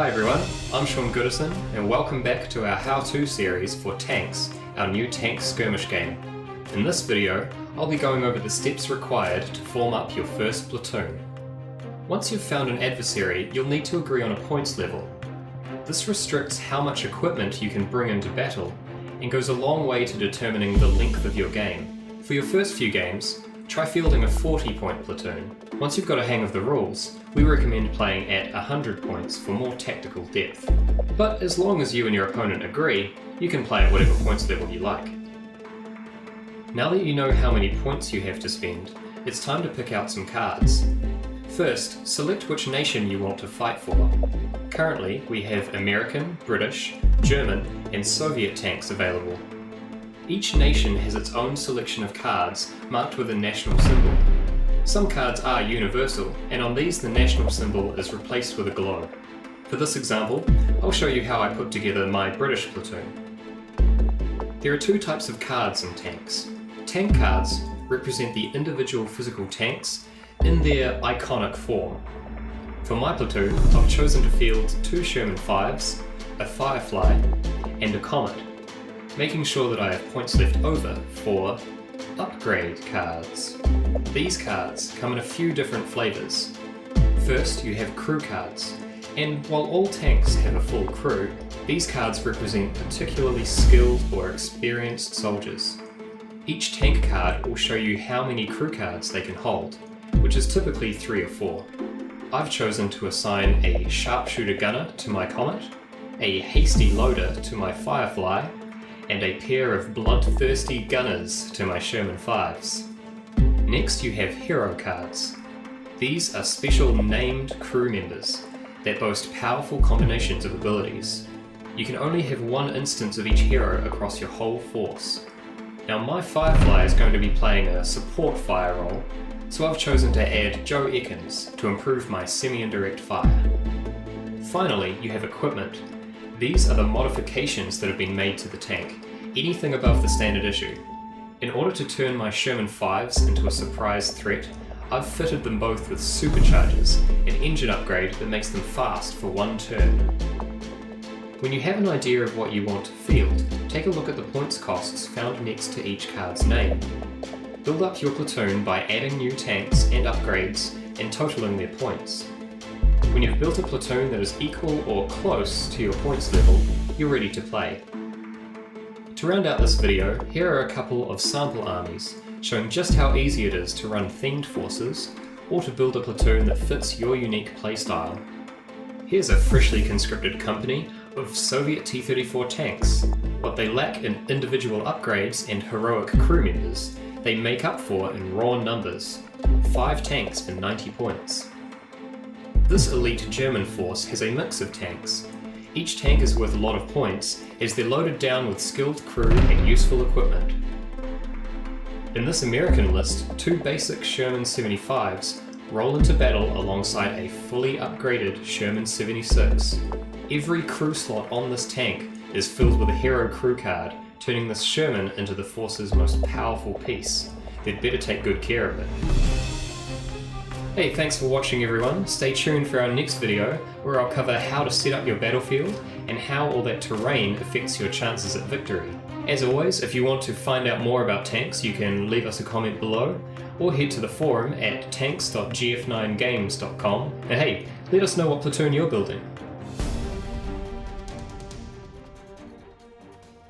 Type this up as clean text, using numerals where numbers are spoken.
Hi everyone, I'm Sean Goodison and welcome back to our how-to series for Tanks, our new tank skirmish game. In this video, I'll be going over the steps required to form up your first platoon. Once you've found an adversary, you'll need to agree on a points level. This restricts how much equipment you can bring into battle and goes a long way to determining the length of your game. For your first few games, try fielding a 40-point platoon. Once you've got a hang of the rules, we recommend playing at 100 points for more tactical depth. But as long as you and your opponent agree, you can play at whatever points level you like. Now that you know how many points you have to spend, it's time to pick out some cards. First, select which nation you want to fight for. Currently, we have American, British, German, and Soviet tanks available. Each nation has its own selection of cards marked with a national symbol. Some cards are universal, and on these the national symbol is replaced with a globe. For this example, I'll show you how I put together my British platoon. There are two types of cards in tanks. Tank cards represent the individual physical tanks in their iconic form. For my platoon, I've chosen to field 2 Sherman 5s, a Firefly, and a Comet, making sure that I have points left over for upgrade cards. These cards come in a few different flavours. First, you have crew cards, and while all tanks have a full crew, these cards represent particularly skilled or experienced soldiers. Each tank card will show you how many crew cards they can hold, which is typically 3 or 4. I've chosen to assign a sharpshooter gunner to my Comet, a hasty loader to my Firefly, and a pair of bloodthirsty gunners to my Sherman 5s. Next you have hero cards. These are special named crew members that boast powerful combinations of abilities. You can only have one instance of each hero across your whole force. Now my Firefly is going to be playing a support fire role, so I've chosen to add Joe Ekins to improve my semi-indirect fire. Finally, you have equipment. These are the modifications that have been made to the tank, anything above the standard issue. In order to turn my Sherman 5s into a surprise threat, I've fitted them both with superchargers, an engine upgrade that makes them fast for one turn. When you have an idea of what you want to field, take a look at the points costs found next to each card's name. Build up your platoon by adding new tanks and upgrades and totaling their points. When you've built a platoon that is equal or close to your points level, you're ready to play. To round out this video, here are a couple of sample armies showing just how easy it is to run themed forces or to build a platoon that fits your unique playstyle. Here's a freshly conscripted company of Soviet T-34 tanks. What they lack in individual upgrades and heroic crew members, they make up for in raw numbers. 5 tanks and 90 points. This elite German force has a mix of tanks. Each tank is worth a lot of points as they're loaded down with skilled crew and useful equipment. In this American list, 2 basic Sherman 75s roll into battle alongside a fully upgraded Sherman 76. Every crew slot on this tank is filled with a hero crew card, turning this Sherman into the force's most powerful piece. They'd better take good care of it. Hey, thanks for watching everyone. Stay tuned for our next video where I'll cover how to set up your battlefield and how all that terrain affects your chances at victory. As always, if you want to find out more about tanks, you can leave us a comment below or head to the forum at tanks.gf9games.com and hey, let us know what platoon you're building.